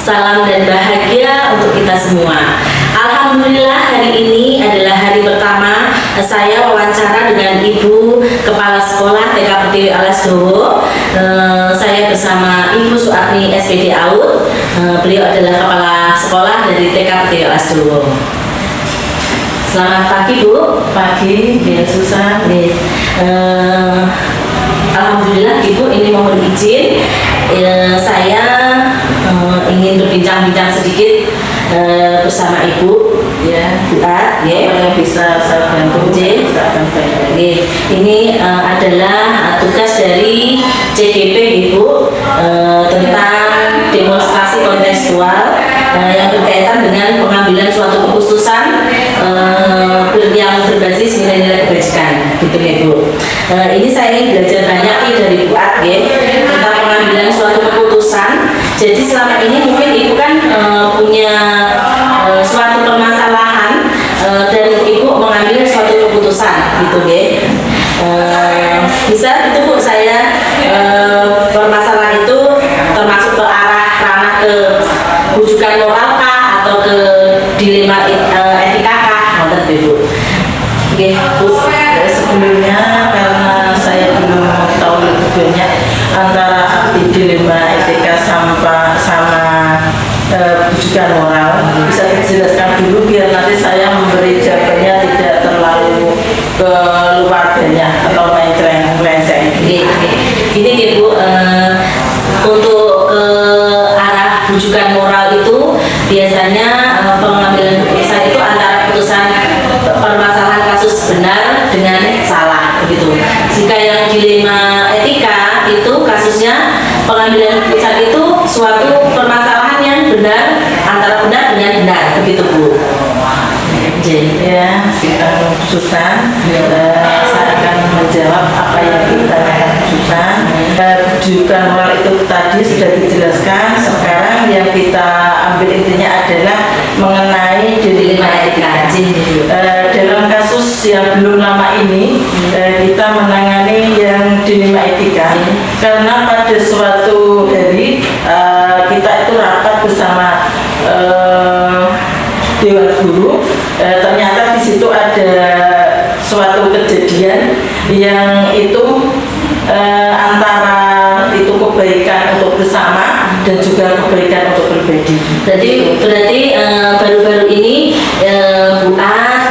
salam dan bahagia untuk kita semua. Alhamdulillah hari ini adalah hari pertama saya wawancara dengan Ibu Kepala Sekolah TK Pertiwi Alas Dowo. Saya bersama Ibu Suapni SPD AUD. Beliau adalah Kepala Sekolah dari TK Pertiwi Alas Dowo. Selamat pagi Bu. Pagi, ya Susan. Alhamdulillah Ibu, ini mohon izin saya ingin berbincang-bincang sedikit bersama Ibu. Ya, ya. yang bisa saya bantu. Ini adalah tugas dari CDP Ibu tentang demonstrasi kontekstual yang berkaitan dengan pengambilan suatu keputusan yang berbasis nilai-nilai kebajikan, gitu ya Bu. Ini saya ingin belajar banyak dari Bu At tentang pengambilan suatu keputusan. Jadi selama ini mungkin Ibu kan punya suatu permasalahan dan Ibu mengambil suatu keputusan, gitu ya. Bisa itu Bu, saya permasalahan itu termasuk ke arah ranah ke rujukan moral kah atau ke dilema etika kah, ngoten Bu. Oke, Bu. Sebelumnya karena saya belum tahu lebih banyak antara arti dilema etika sama rujukan moral, bisa dijelaskan dulu biar nanti saya memberi jawabannya tidak terlalu keluar banyak atau melenceng. Gini ya Bu, untuk ke arah rujukan moral itu biasanya pengambilan keputusan itu antara keputusan permasalahan kasus benar dengan salah, begitu. Jika yang dilema etika itu kasusnya pengambilan keputusan itu suatu permasalahan yang benar, antara benar dengan benar, begitu Bu. Ya, Susan, saya akan menjawab apa yang ditanyakan Susan. Rujukan moral itu tadi sudah dijelaskan. Sekarang yang kita ambil intinya adalah mengenai dilema etika. Dalam kasus yang belum lama ini, kita menangani yang dilema etika karena pada suatu hari kita itu rapat bersama Dewan Guru. Ternyata di situ ada suatu kejadian yang itu antara itu kebaikan untuk bersama dan juga kebaikan untuk pribadi. Berarti baru-baru ini Bu A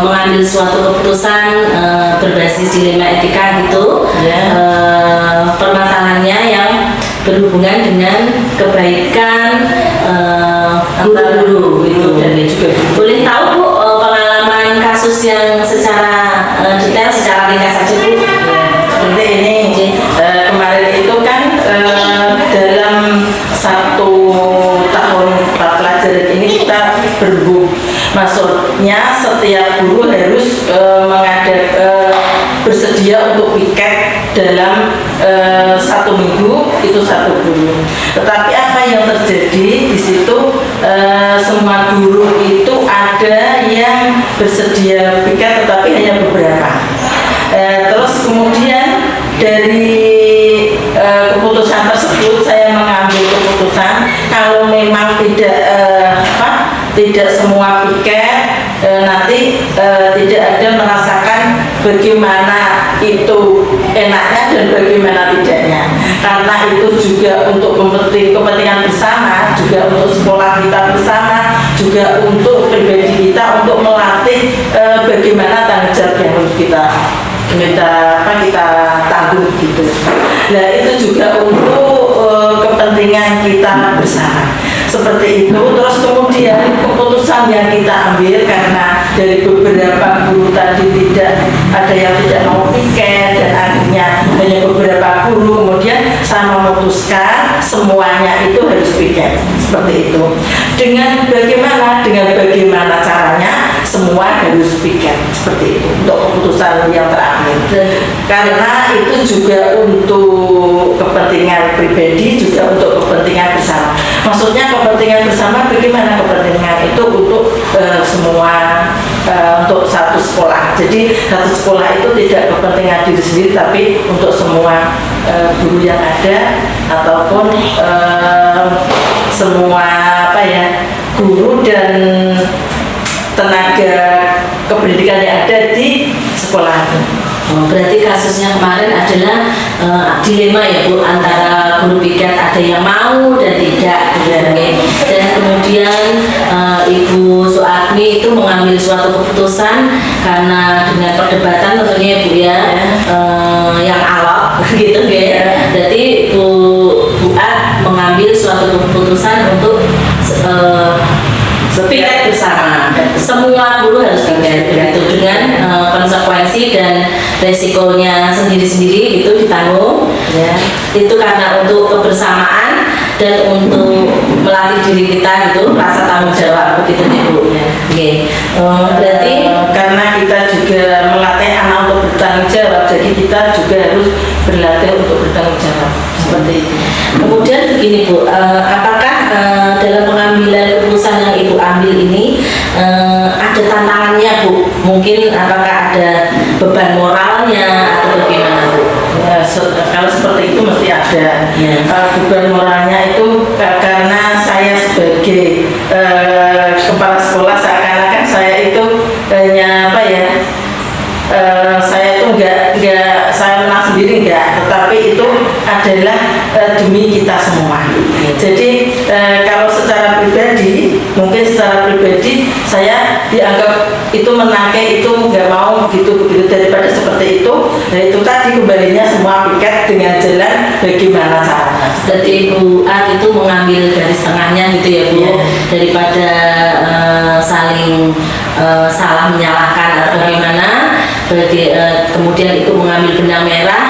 mengambil suatu keputusan berbasis dilema etika gitu. Permasalahannya yang berhubungan dengan kebaikan guru gitu. Dan juga boleh tahu Bu pengalaman kasus yang secara detail, secara ringkas saja Bu. Seperti ini, kemarin itu kan dalam 1 tahun pelajaran ini kita berbu. Maksudnya setiap guru harus bersedia untuk piket dalam 1 minggu itu 1 guru. Tetapi apa yang terjadi di situ, semua guru itu ada yang bersedia piket tetapi hanya beberapa. Terus kemudian dari keputusan tersebut saya mengambil keputusan kalau memang tidak semua piket nanti tidak ada merasakan bagaimana itu enaknya dan bagaimana tidaknya, karena itu juga untuk kepentingan bersama, juga untuk sekolah kita bersama, juga untuk pribadi kita, untuk melatih bagaimana tanggung jawab yang harus kita tanggung gitu. Nah itu juga untuk kepentingan kita bersama. Seperti itu. Terus kemudian keputusan yang kita ambil karena dari beberapa guru tadi tidak ada yang tidak mau piket dan akhirnya hanya beberapa guru, kemudian saya memutuskan semuanya itu harus piket. Seperti itu. Dengan bagaimana caranya semua harus piket, seperti itu untuk keputusan yang terakhir. Karena itu juga untuk kepentingan pribadi, juga untuk kepentingan bersama. Maksudnya kepentingan bersama, bagaimana kepentingan itu untuk semua, untuk satu sekolah. Jadi satu sekolah itu tidak kepentingan diri sendiri, tapi untuk semua guru yang ada ataupun semua apa ya, guru dan tenaga kependidikan yang ada di sekolah. Oh, berarti kasusnya kemarin adalah dilema ya Bu, antara guru piket ada yang mau dan tidak gitu, ya. Dan kemudian Ibu Suatmi itu mengambil suatu keputusan karena dengan perdebatan tentunya Bu ya, yang alot gitu ya. Berarti Bu Buat mengambil suatu keputusan untuk piket bersama, semua guru harus piket begitu, dengan konsekuensi dan resikonya sendiri-sendiri itu ditanggung ya. Itu karena untuk kebersamaan dan untuk melatih diri kita gitu, rasa tanggung jawab begitu ya Bu ya. Oke. Berarti karena kita juga melatih anak untuk bertanggung jawab, jadi kita juga harus berlatih untuk bertanggung jawab seperti itu. Kemudian begini Bu, apakah dalam pengambilan keputusan yang Ibu ambil ini ada tantangannya Bu? Mungkin apakah ada beban moralnya atau bagaimana Bu? Ya, kalau seperti itu mesti ada. Beban moralnya itu karena saya sebagai kepala sekolah, seakan-akan saya itu hanya apa ya, saya itu enggak saya menang sendiri enggak, tetapi itu adalah demi kita semua. Jadi kalau secara pribadi, mungkin secara pribadi saya dianggap itu menangke, itu nggak mau begitu daripada seperti itu. Nah itu tadi kembalinya semua piket dengan jalan bagaimana caranya. Berarti Ibu A itu mengambil garis tengahnya gitu ya Bu, daripada saling salah menyalahkan atau bagaimana. Berarti kemudian Ibu mengambil benang merah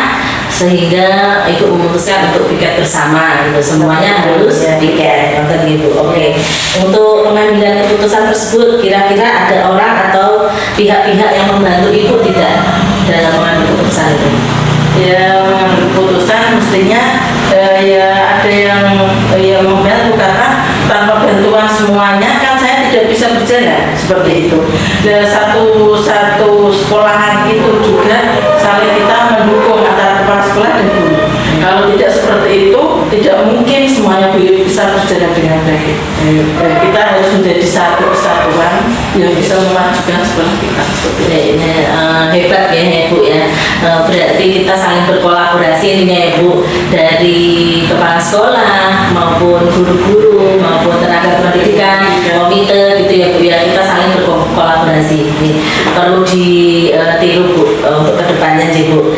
sehingga Ibu memutuskan untuk piket bersama gitu, semuanya harus piket gitu. Oke. Untuk pengambilan keputusan tersebut kira-kira ada orang atau pihak-pihak yang membantu Ibu tidak dalam mengambil keputusan itu? Ya, mengambil keputusan mestinya ya ada yang membantu, karena tanpa bantuan semuanya kan saya tidak bisa berjalan seperti itu. Dan satu sekolahan itu juga saling kita mendukung antara kepala sekolah dan guru. Kalau tidak seperti itu, tidak mungkin semuanya bisa berjalan dengan baik. Kita harus menjadi satu kesatuan yang bisa memajukan sekolah kita. Hebat ya Bu ya. Berarti kita saling berkolaborasi ini ya Bu, dari kepala sekolah maupun guru-guru maupun tenaga pendidikan, komite gitu ya Bu ya. Kita saling berkolaborasi. Ini perlu ditiru Bu untuk kedepannya sih Bu.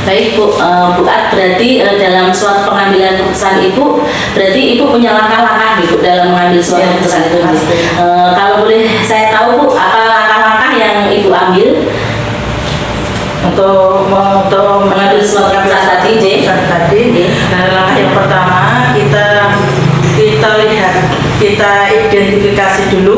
Baik Bu, Bu At, berarti dalam suatu pengambilan keputusan Ibu, berarti Ibu punya langkah-langkah gitu dalam mengambil suatu keputusan itu. Kalau boleh saya tahu Bu, apa langkah-langkah yang Ibu ambil untuk mengambil suatu keputusan tadi? Langkah yang pertama kita lihat, kita identifikasi dulu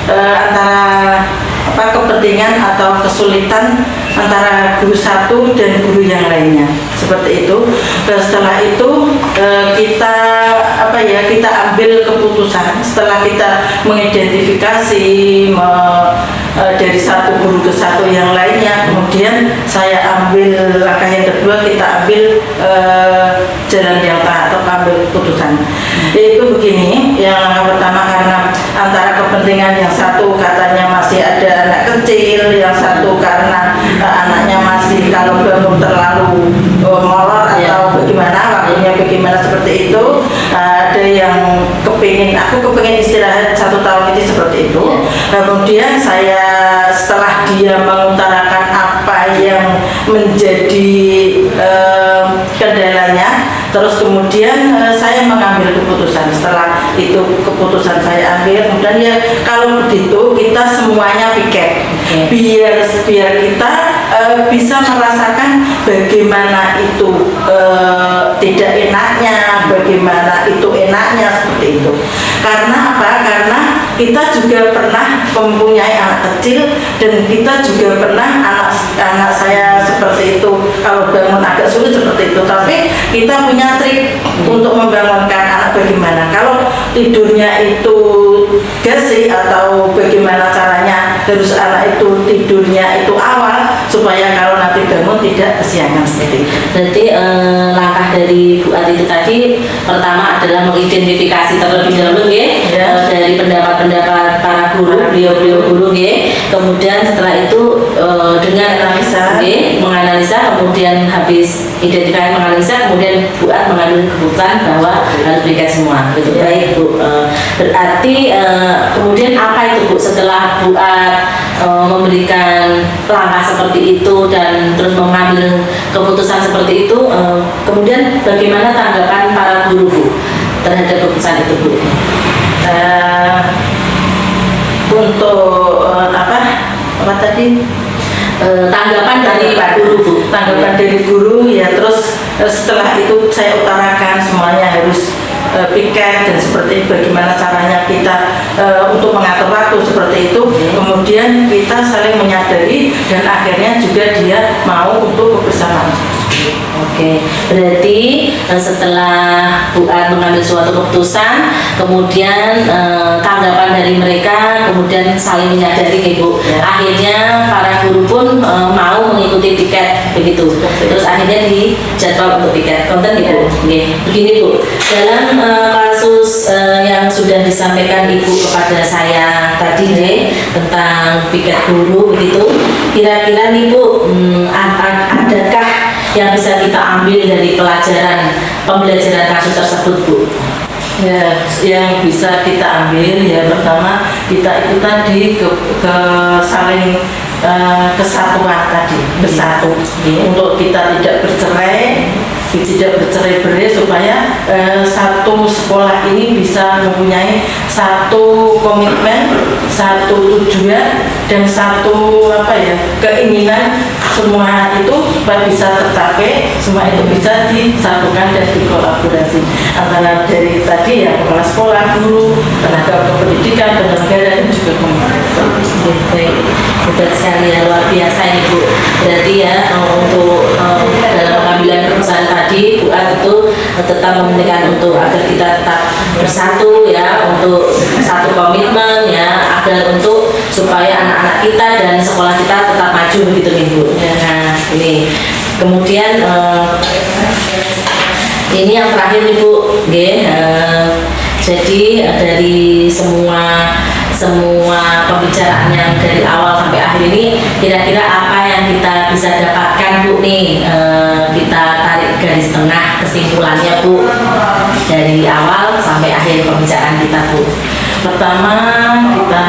antara kepentingan atau kesulitan antara guru satu dan guru yang lainnya, seperti itu. Dan setelah itu kita ambil keputusan setelah kita mengidentifikasi dari satu guru ke satu yang lainnya. Kemudian saya ambil langkah yang kedua, kita ambil jalan yang tengah atau ambil keputusan. Yaitu begini, yang langkah pertama, karena antara kepentingan yang satu katanya masih ada anak kecil, yang satu karena anaknya masih kalau bangun terlalu molor atau bagaimana, waktunya bagaimana seperti itu. Ada yang aku kepingin istirahat 1 tahun ini seperti itu. Kemudian saya setelah dia mengutarakan apa yang menjadi kendalanya, terus kemudian saya mengambil keputusan. Setelah itu keputusan saya ambil, kemudian ya kalau begitu kita semuanya piket, biar kita bisa merasakan bagaimana itu tidak enaknya, bagaimana itu enaknya, seperti itu. Karena apa? Karena kita juga pernah mempunyai anak kecil, dan kita juga pernah anak saya seperti itu, kalau bangun agak sulit seperti itu. Tapi kita punya trik untuk membangunkan anak bagaimana. Kalau tidurnya itu gasi atau bagaimana caranya terus anak itu tidurnya itu awal supaya kalau nanti bangun tidak kesiangan seperti itu. Berarti langkah dari Bu Ati itu tadi pertama adalah mengidentifikasi terlebih dahulu ya, dari pendapat-pendapat para guru, beliau-beliau guru ya. Kemudian setelah itu dengan menganalisa, kemudian habis identifikasi menganalisa, kemudian Bu At mengambil keputusan bahwa harus berikan semua. Gitu. Baik Bu. Berarti kemudian apa itu Bu setelah Bu At memberikan langkah seperti itu dan terus mengambil keputusan seperti itu, kemudian bagaimana tanggapan para guru Bu terhadap keputusan itu Bu? Untuk apa tadi? Tanggapan dari guru Bu. Tanggapan dari guru ya, terus setelah itu saya utarakan semuanya harus piket dan seperti bagaimana caranya kita untuk mengatur waktu seperti itu. Kemudian kita saling menyadari dan akhirnya juga dia mau untuk kebersamaan. Oke, berarti setelah Bu At mengambil suatu keputusan, kemudian tanggapan dari mereka, kemudian saling menyadari Bu. Akhirnya para guru pun mau mengikuti piket begitu. Terus akhirnya dijadwal untuk piket konten Bu. Begini Bu, dalam kasus yang sudah disampaikan Ibu kepada saya tadi tentang piket guru begitu, kira-kira nih Bu, adakah yang bisa kita ambil dari pembelajaran kasus tersebut Bu? Ya, yang bisa kita ambil ya pertama kita itu tadi ke saling kesatuan tadi, bersatu untuk kita tidak bercerai-berai supaya satu sekolah ini bisa mempunyai satu komitmen, satu tujuan dan satu keinginan semua itu supaya bisa tercapai, semua itu bisa disatukan dan dikolaborasi antara dari tadi ya kepala sekolah, guru, tenaga pendidikan, penyelenggara dan juga pemerintah. Baik, hebat sekali ya, luar biasa ini Bu. Berarti ya untuk dalam pengambilan keputusan tadi Bu At itu tetap mementingkan untuk agar kita tetap bersatu ya, untuk satu komitmen ya, agar untuk supaya anak-anak kita dan sekolah kita tetap maju begitu nih Bu. Nah ini kemudian ini yang terakhir nih Bu. Jadi dari semua pembicaraan yang dari awal sampai akhir ini, kira-kira apa yang kita bisa dapatkan Bu nih, kita tarik garis tengah kesimpulannya Bu dari awal sampai akhir pembicaraan kita Bu. Pertama kita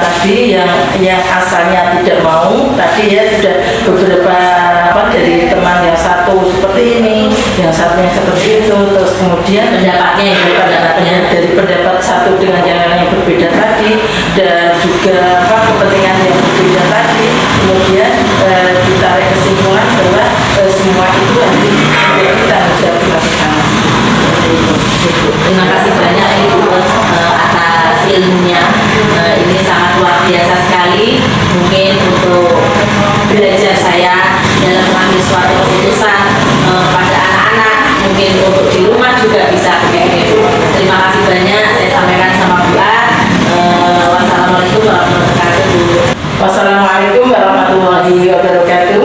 tadi yang asalnya tidak mau tadi ya sudah beberapa dari teman yang satu seperti ini, yang satunya seperti itu, terus kemudian pendapatnya dari pendapat satu dengan yang lain yang berbeda tadi dan juga kepentingan yang berbeda tadi, kemudian ditarik kesimpulan bahwa semua itu nanti menjadi tanggung jawab bersama. Terima kasih banyak Ibu atas ilmunya, ini sangat luar biasa sekali. Mungkin untuk belajar saya dalam mengambil suatu keputusan pada anak-anak, mungkin untuk di rumah juga bisa begitu. Terima kasih banyak saya sampaikan sama Bu At. Wassalamualaikum warahmatullahi wabarakatuh. Wassalamualaikum warahmatullahi wabarakatuh.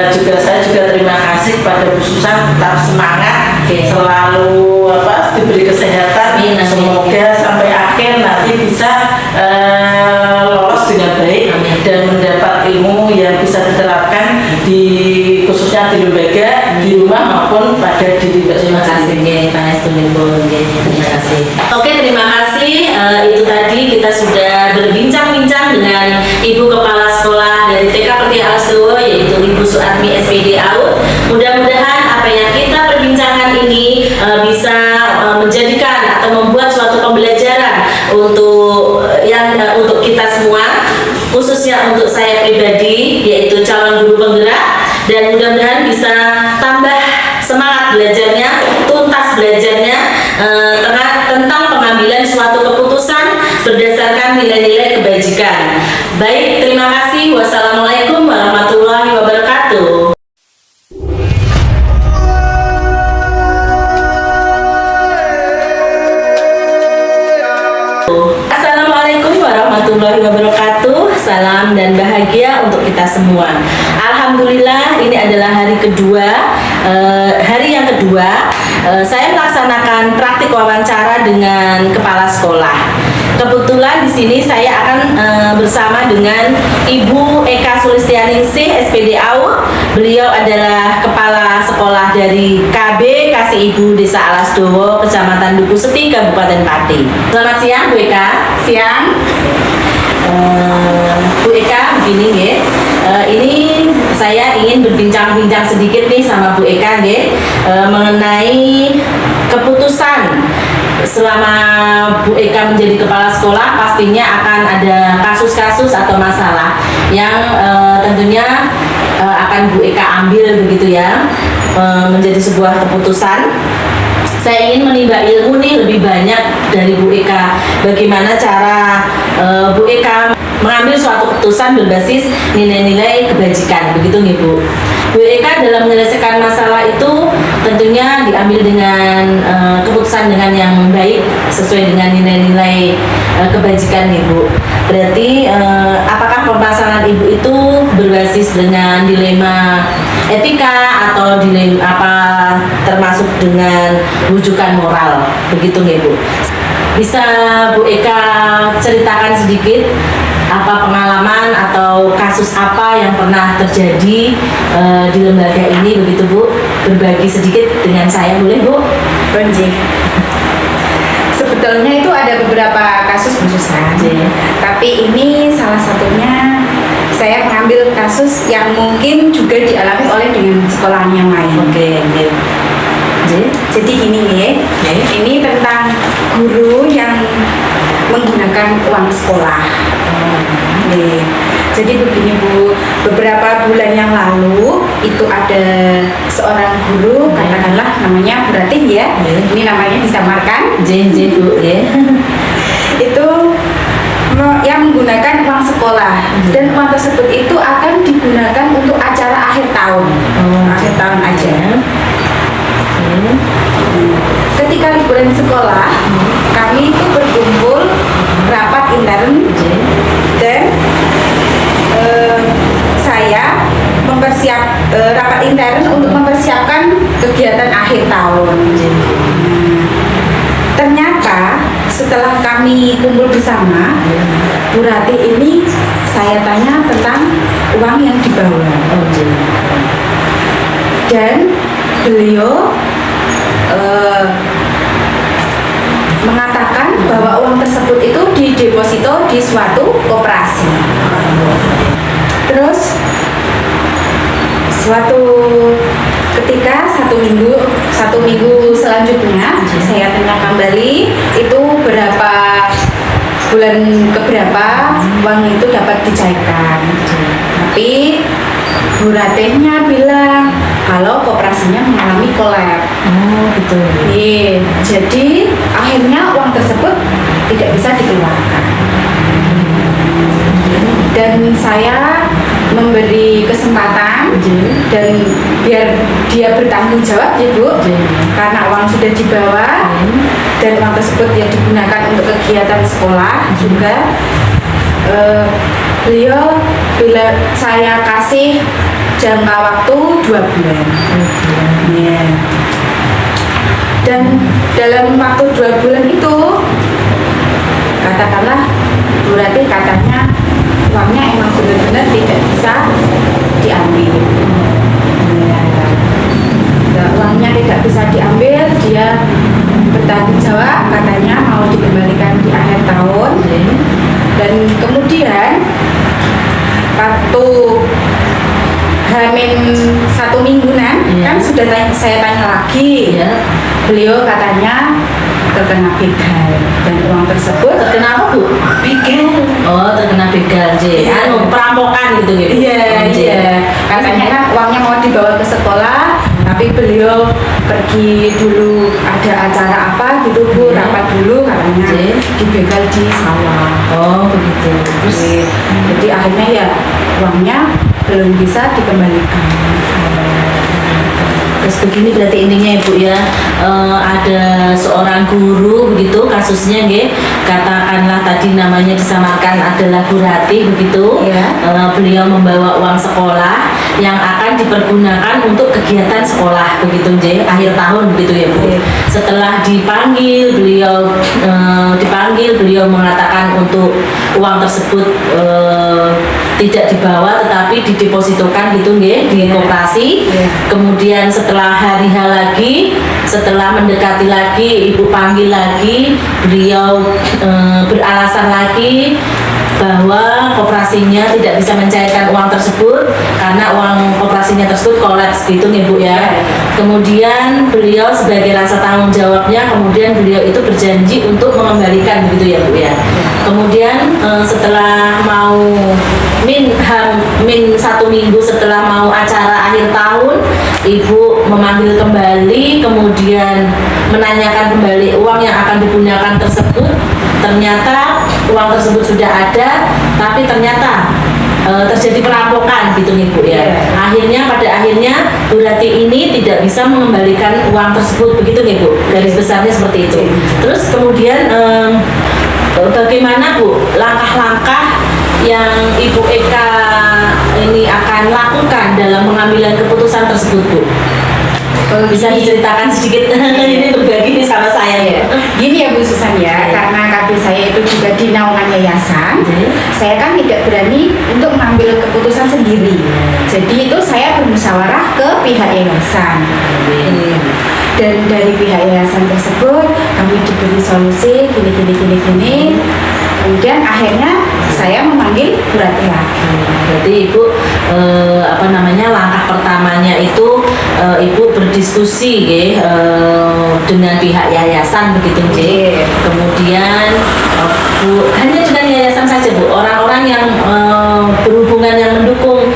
Juga saya juga terima kasih pada Bu Susan, tetap semangat, selalu diberi kesehatan. Semoga sampai akhir nanti bisa lolos dengan baik dan mendapat ilmu yang bisa diterapkan khususnya di lembaga, di rumah maupun pada diri Terima kasih, terima kasih. Oke, terima kasih. Itu tadi kita sudah berbincang-bincang dengan Ibu Kepala Sekolah dari TK Pertiwi Alasdowo, yaitu Ibu Suatmi SPD AUD. Mudah-mudahan apa yang kita perbincangkan ini bisa menjadikan atau membuat suatu pembelajaran untuk kita semua, khususnya untuk saya pribadi, yaitu calon guru penggerak, dan mudah-mudahan bisa tambah semangat belajarnya, tuntas belajarnya tentang pengambilan suatu keputusan berdasarkan nilai-nilai kebajikan. Baik, terima kasih. Wassalamualaikum warahmatullahi wabarakatuh. Assalamualaikum warahmatullahi warahmatullahi wabarakatuh. Salam dan bahagia untuk kita semua. Alhamdulillah, ini adalah hari kedua. Hari yang kedua, saya melaksanakan praktik wawancara dengan kepala sekolah. Kebetulan di sini saya akan bersama dengan Ibu Eka Sulistianingsih, SPD AU. Beliau adalah kepala sekolah dari KB Kasih Ibu Desa Alasdowo, Kecamatan Duku Seti, Kabupaten Pati. Selamat siang, Bu Eka. Siang. Bu Eka, begini nggih. Ini saya ingin berbincang-bincang sedikit nih sama Bu Eka nggih, mengenai keputusan selama Bu Eka menjadi kepala sekolah. Pastinya akan ada kasus-kasus atau masalah yang tentunya akan Bu Eka ambil begitu ya, menjadi sebuah keputusan. Saya ingin menimba ilmu nih lebih banyak dari Bu Eka, bagaimana cara Bu Eka mengambil suatu keputusan berbasis nilai-nilai kebajikan, begitu nih Bu. Bu Eka dalam menyelesaikan masalah itu tentunya diambil dengan keputusan dengan yang baik sesuai dengan nilai-nilai kebajikan nih Bu. Berarti apakah permasalahan Ibu itu berbasis dengan dilema etika atau dilema apa termasuk dengan rujukan moral, begitu nih Bu. Bisa Bu Eka ceritakan sedikit apa pengalaman atau kasus apa yang pernah terjadi di lembaga ini, begitu Bu? Berbagi sedikit dengan saya, boleh Bu? Bonjing. Sebetulnya itu ada beberapa kasus khususan, tapi ini salah satunya saya mengambil kasus yang mungkin juga dialami oleh dengan sekolahan yang lain. Oke. Jadi gini ya, ini tentang guru yang menggunakan uang sekolah. Nih, jadi begini Bu, beberapa bulan yang lalu itu ada seorang guru, katakanlah namanya berarti ya, ini namanya disamarkan. Bu ya. Itu yang menggunakan uang sekolah, dan uang tersebut itu akan digunakan untuk acara akhir tahun, akhir tahun aja. Ketika liburan sekolah, kami itu berkumpul rapat intern, dan saya rapat intern untuk mempersiapkan kegiatan akhir tahun. Ternyata setelah kami kumpul bersama, Bu Rati ini saya tanya tentang uang yang dibawa, dan beliau mengatakan bahwa uang tersebut itu dideposito di suatu koperasi. Terus suatu ketika satu minggu selanjutnya saya tanya kembali itu berapa bulan keberapa uang itu dapat dicairkan, tapi Bu Ratihnya bilang kalau koperasinya mengalami kolap. Gitu. Iya, jadi akhirnya uang tersebut tidak bisa dikeluarkan. Dan saya memberi kesempatan dan biar dia bertanggung jawab ya Bu, karena uang sudah dibawa dan uang tersebut yang digunakan untuk kegiatan sekolah juga. Beliau bila saya kasih jangka waktu 2 bulan. Dan dalam waktu 2 bulan itu, katakanlah Bu Rati katanya uangnya emang benar-benar tidak bisa diambil. Uangnya tidak bisa diambil, dia bertanggung jawab katanya mau dikembalikan di akhir tahun. Dan kemudian waktu Hamin 1 mingguan kan sudah saya tanya lagi, beliau katanya terkena begal, dan uang tersebut Terkena apa Bu? begal. Oh, terkena begal, perampokan gitu gitu. Iya. Katanya kan uangnya mau dibawa ke sekolah, tapi beliau pergi dulu ada acara apa gitu Bu, rapat dulu katanya, dibegal di sawah. Oh begitu. Terus Jadi akhirnya ya uangnya belum bisa dikembalikan. Terus begini berarti intinya Ibu ya, ada seorang guru begitu kasusnya nggih, katakanlah tadi namanya disamarkan adalah Bu Ratih begitu. Iya. Beliau membawa uang sekolah yang akan dipergunakan untuk kegiatan sekolah begitu nggih, akhir tahun begitu ya Bu. Iya. Setelah dipanggil beliau mengatakan untuk uang tersebut tidak dibawa tetapi didepositokan gitu nggih di koperasi. Iya. Kemudian setelah hari H lagi, setelah mendekati lagi, Ibu panggil lagi, beliau beralasan lagi bahwa koperasinya tidak bisa mencairkan uang tersebut karena uang koperasinya tersebut kolaps gitu nih Bu ya. Kemudian beliau sebagai rasa tanggung jawabnya, kemudian beliau itu berjanji untuk mengembalikan begitu ya Bu ya. Kemudian setelah mau min 1 minggu setelah mau acara akhir tahun, Ibu memanggil kembali, kemudian menanyakan kembali uang yang akan digunakan tersebut. Ternyata uang tersebut sudah ada, tapi ternyata terjadi perampokan gitu nih Bu ya. Pada akhirnya Bu Ratih ini tidak bisa mengembalikan uang tersebut begitu nih Bu. Garis besarnya seperti itu. Terus kemudian bagaimana Bu langkah-langkah yang Ibu Eka ini akan lakukan dalam pengambilan keputusan tersebut Bu? Bisa diceritakan sedikit ini berbagi nih sama saya ya. Gini ya Bu Susan ya, karena KB saya itu juga di naungan yayasan, saya kan tidak berani untuk mengambil keputusan sendiri. Jadi itu saya bermusyawarah ke pihak yayasan. Dan dari pihak yayasan tersebut kami diberi solusi gini. Kemudian akhirnya saya memanggil Bu Ratih lagi. Berarti Ibu langkah pertamanya itu Ibu berdiskusi dengan pihak yayasan begitu nggih. Kemudian Bu hanya dengan yayasan saja Bu, orang-orang yang berhubungan yang mendukung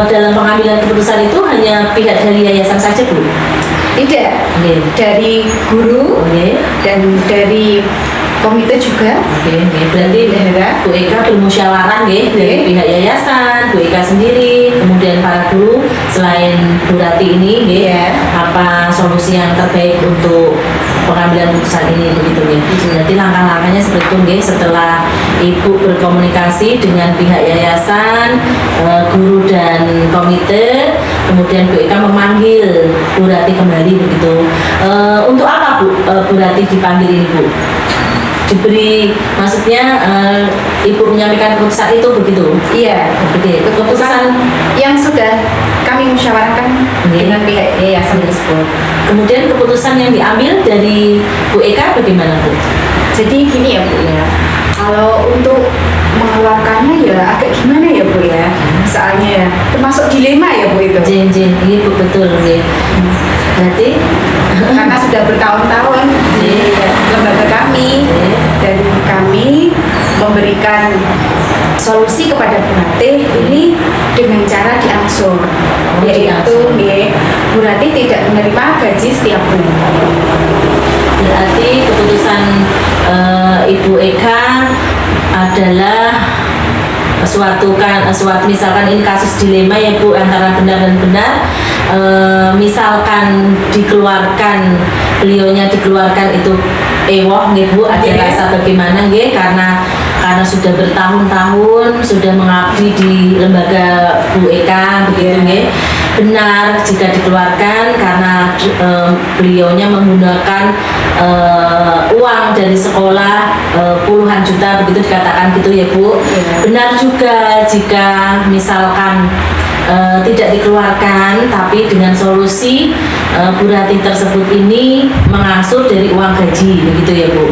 dalam pengambilan keputusan itu hanya pihak dari yayasan saja Bu? Tidak, dari guru dan dari komite juga. Berarti Bu Eka bermusyawarah dari pihak yayasan, Bu Eka sendiri, kemudian para guru selain Bu Ratih ini apa solusi yang terbaik untuk pengambilan keputusan ini begitu nggih. Berarti langkah-langkahnya seperti itu nggih, setelah Ibu berkomunikasi dengan pihak yayasan, guru dan komite, kemudian Bu Eka memanggil Bu Ratih kembali begitu. Untuk apa Bu Ratih dipanggil ini Bu? Diberi, maksudnya Ibu menyampaikan keputusan itu begitu? Iya, keputusan yang sudah kami musyawarahkan dengan pihak yayasan tersebut. Kemudian keputusan yang diambil dari Bu Eka bagaimana Bu? Jadi gini ya Bu ya, kalau untuk mengeluarkannya ya agak gimana ya Bu ya, soalnya ya termasuk dilema ya Bu itu. Ini Bu betul nih. Berarti karena sudah bertahun-tahun di lembaga kami dan kami memberikan solusi kepada Bu Ratih ini dengan cara diangsur, yaitu Bu Ratih tidak menerima gaji setiap bulan. Berarti keputusan Ibu Eka adalah misalkan ini kasus dilema ya Bu antara benar dan benar, misalkan beliaunya dikeluarkan itu ewoh nggih Bu, ada rasa bagaimana nggih karena sudah bertahun-tahun sudah mengabdi di lembaga Bu Eka begitu nggih. Benar jika dikeluarkan karena beliaunya menggunakan uang dari sekolah puluhan juta begitu dikatakan gitu ya Bu. Benar juga jika misalkan tidak dikeluarkan tapi dengan solusi Bu Ratih tersebut ini mengangsur dari uang gaji begitu ya Bu.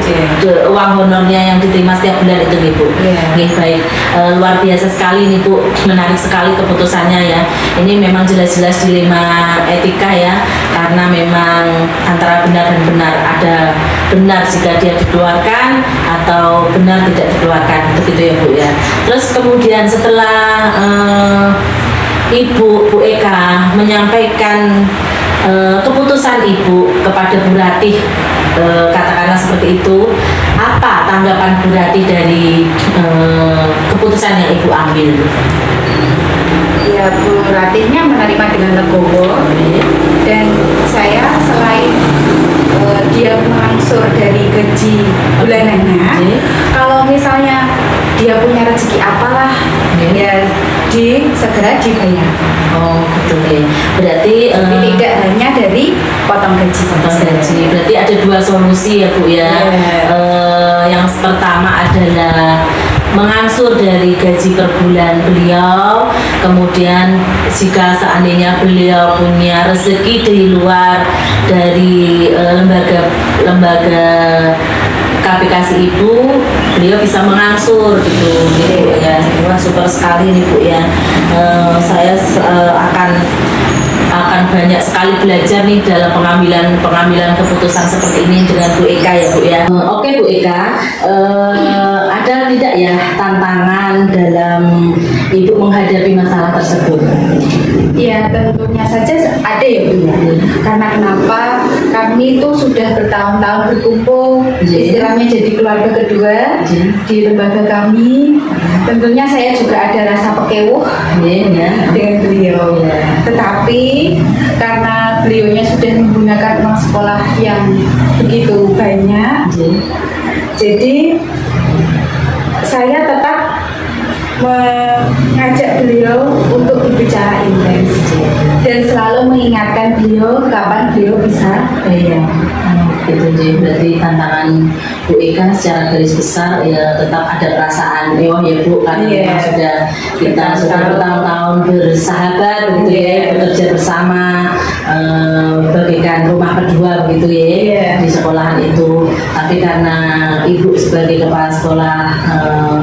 Uang honornya yang diterima setiap bulan itu nih Bu. Baik, luar biasa sekali nih Bu, menarik sekali keputusannya ya. Ini memang jelas-jelas dilema etika ya, karena memang antara benar dan benar, ada benar jika dia dikeluarkan atau benar tidak dikeluarkan begitu ya Bu ya. Terus kemudian setelah Bu Eka menyampaikan keputusan Ibu kepada Bu Ratih, katakanlah seperti itu, apa tanggapan Bu Ratih dari keputusan yang Ibu ambil? Ya Bu Ratihnya menerima dengan legowo dan saya selain dia mengangsur dari gaji bulanannya, kalau misalnya dia punya rezeki apalah, ya segera dibayar. Oh gitu ya. Berarti Jadi tidak hanya dari potong gaji potong saja. gaji. Berarti ada dua solusi ya Bu ya. Yang pertama adalah mengangsur dari gaji per bulan beliau, kemudian jika seandainya beliau punya rezeki di luar dari lembaga KPKS Ibu, beliau bisa mengangsur gitu Bu ya. Wah super sekali nih Bu ya. Saya akan banyak sekali belajar nih dalam pengambilan keputusan seperti ini dengan Bu Eka ya Bu ya. Oke Bu Eka, ada tidak ya tantangan dalam Ibu menghadapi masalah tersebut? Ya tentunya saja ada ya Bu ya. Karena kenapa? Kami itu sudah bertahun-tahun berkumpul, istilahnya jadi keluarga kedua di lembaga kami. Tentunya saya juga ada rasa pekewuh dengan beliau. Tetapi karena beliaunya sudah menggunakan uang sekolah yang begitu banyak, jadi saya tetap mengajak beliau untuk berbicara intens dan selalu mengingatkan beliau kapan beliau bisa bayar. Gitu jadi berarti tantangan Bu Eka secara garis besar ya tetap ada perasaan mewah ya Bu, karena memang kita sudah bertahun-tahun bersahabat begitu ya, bekerja bersama, bagaikan rumah kedua begitu ya di sekolahan itu. Tapi karena Ibu sebagai kepala sekolah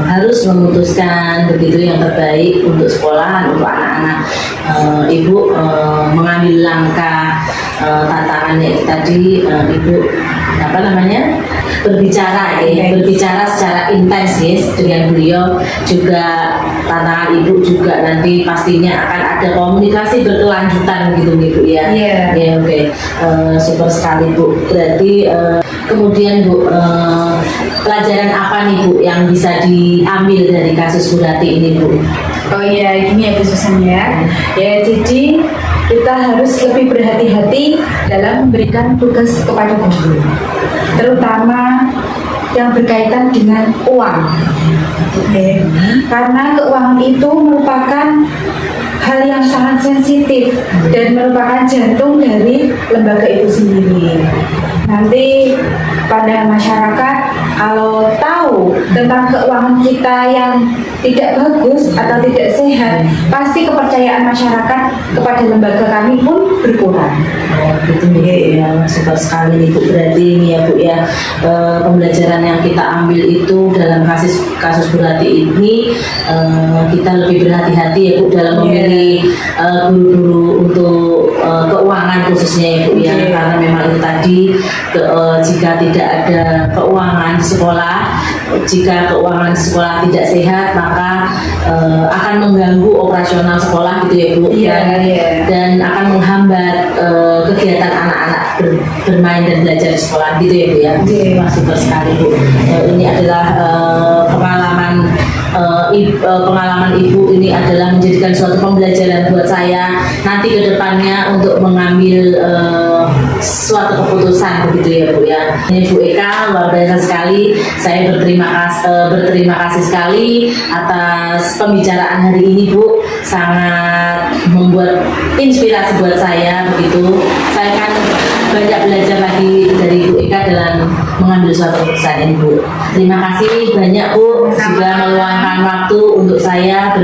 harus memutuskan begitu yang terbaik untuk sekolahan, untuk anak-anak, Ibu mengambil langkah tantangannya tadi, Ibu berbicara secara intens dengan beliau. Juga tantangan Ibu juga nanti pastinya akan ada komunikasi berkelanjutan gitu Bu ya. Oke. Super sekali Bu. Berarti kemudian Bu, pelajaran apa nih Bu yang bisa diambil dari kasus Bu Rati ini Bu? Oh iya, gini ya Bu Susan ya. Jadi kita harus lebih berhati-hati dalam memberikan tugas kepada guru, terutama yang berkaitan dengan uang. Karena keuangan itu merupakan hal yang sangat sensitif dan merupakan jantung dari lembaga itu sendiri. Nanti pada masyarakat kalau tahu tentang keuangan kita yang tidak bagus atau tidak sehat, pasti kepercayaan masyarakat kepada lembaga kami pun berkurang. Gitu ya, super sekali nih Bu. Berarti ini ya Bu ya, pembelajaran yang kita ambil itu dalam kasus Bu Rati ini, kita lebih berhati-hati ya Bu dalam memilih guru-guru untuk keuangan khususnya ya Bu ya, karena memang itu tadi jika tidak ada keuangan di sekolah, jika keuangan di sekolah tidak sehat, maka akan mengganggu operasional sekolah gitu ya Bu, dan akan menghambat kegiatan anak-anak bermain dan belajar di sekolah gitu ya Bu ya. Wah, super sekali Bu. Ini adalah pengalaman Ibu ini adalah menjadikan suatu pembelajaran buat saya nanti ke depannya untuk mengambil suatu keputusan begitu ya Bu ya. Ini Bu Eka luar biasa sekali. Saya berterima kasih sekali atas pembicaraan hari ini Bu. Sangat membuat inspirasi buat saya begitu. Saya kan banyak belajar lagi dari Bu Eka dalam mengambil suatu keputusan ini Bu. Terima kasih banyak Bu sudah meluangkan waktu untuk saya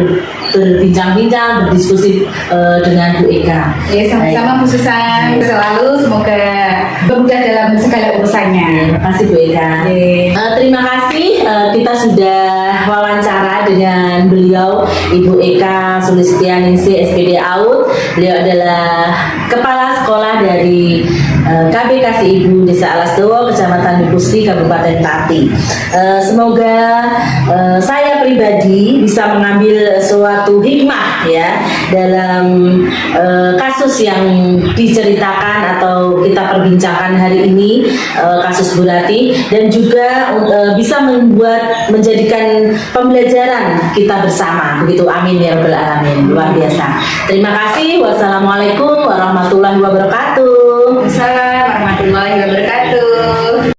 berbincang-bincang, berdiskusi dengan Bu Eka. Sama-sama Bu Susan, selalu semoga bermudah dalam segala urusannya. Terima kasih Bu Eka. Terima kasih, kita sudah wawancara dengan beliau Ibu Eka Sulistianingsih SPD AUD. Beliau adalah kepala sekolah dari KPKS Ibu Desa Alasdowo, Kecamatan Bikusti, Kabupaten Pati. Semoga saya pribadi bisa mengambil suatu hikmah ya dalam kasus yang diceritakan atau kita perbincangkan hari ini, kasus Bu Rati, dan juga bisa menjadikan pembelajaran kita bersama begitu. Amin ya rabbal alamin. Luar biasa. Terima kasih. Wassalamualaikum warahmatullahi wabarakatuh. Waalaikumsalam warahmatullahi wabarakatuh.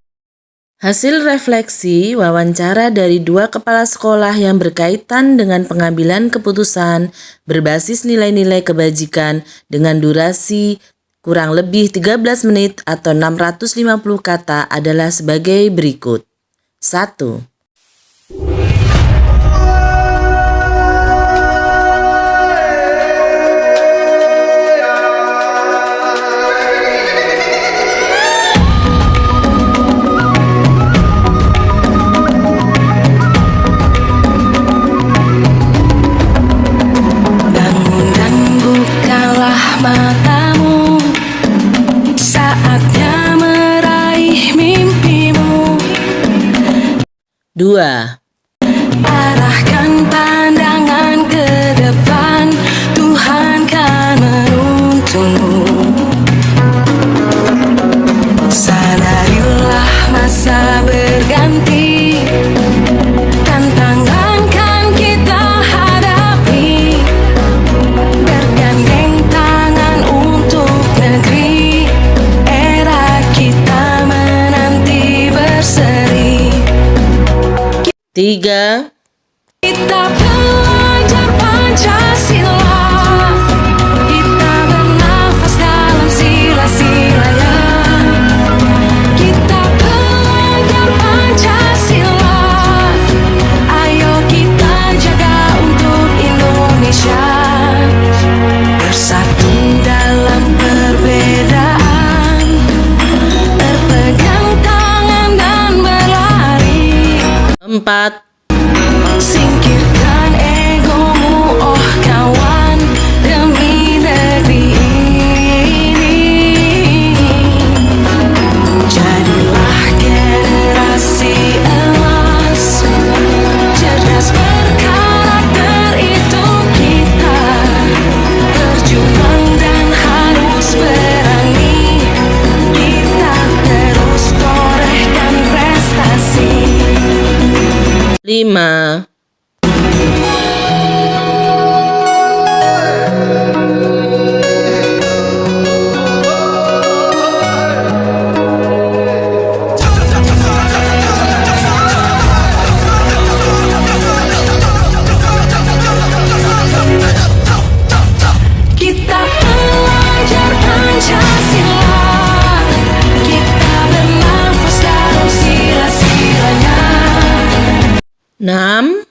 Hasil refleksi wawancara dari 2 kepala sekolah yang berkaitan dengan pengambilan keputusan berbasis nilai-nilai kebajikan dengan durasi kurang lebih 13 menit atau 650 kata adalah sebagai berikut. 1. Bangun dan bukalah matamu, saatnya meraih mimpimu. 2. Arahkan pandangan ke depan, Tuhan kan menuntunmu. Sadarilah masa berganti, tantangan kan kita hadapi. Bergandeng tangan untuk negeri, era kita menanti berseri. 3. Kita belajar Pancasila, kita bernafas dalam sila-silanya. Kita belajar Pancasila, ayo kita jaga untuk Indonesia. Bersatu dalam perbedaan, berpegang tangan dan berlari. 4. Singkirkan egomu, oh kawan, demi negeri ini. Jadilah generasi emas, cerdas berkarakter itu kita. Berjuang dan harus berani, kita terus torehkan prestasi. 5. Kita belajar Pancasila, kita bernafas dalam sila-silanya. 6.